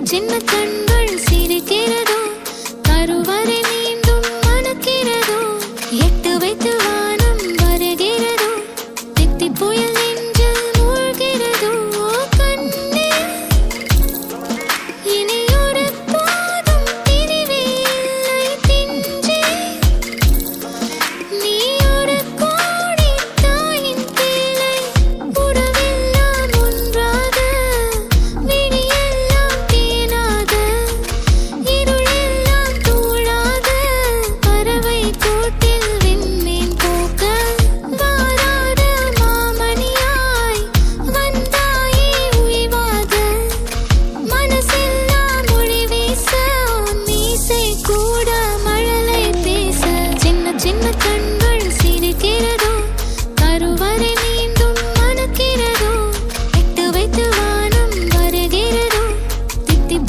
சின்ன கண்கள் சிரிக்கிறதோ கருவறை மீண்டும் மணக்கிறதோ எட்டு வைத்து வானம் வருகிறதோ தித்தி புயல் நெஞ்சில் மூழ்கிறதோ கண்ணே இனி ஒரு போதும் பிரிவே இல்லை பிஞ்சே நீ ஒரு கோடி தாயின் பிள்ளை உறவெல்லாம் ஒன்றாக விழியெல்லாம் தேனாக இருளெல்லாம் தூளாக பறவை கூட்டில் விண்மீன் போக்க வாராத மாமணியாய் வந்தாயே உய்வாக மனசெல்லாம் ஒளி வீச உன் மீசை கூட மழலை பேச சின்ன சின்ன கண்கள் சிரிக்கிறதோ கருவறை மீண்டும் மணக்கிறதோ எட்டு வைத்து வானம் வருகிறதோ தித்தி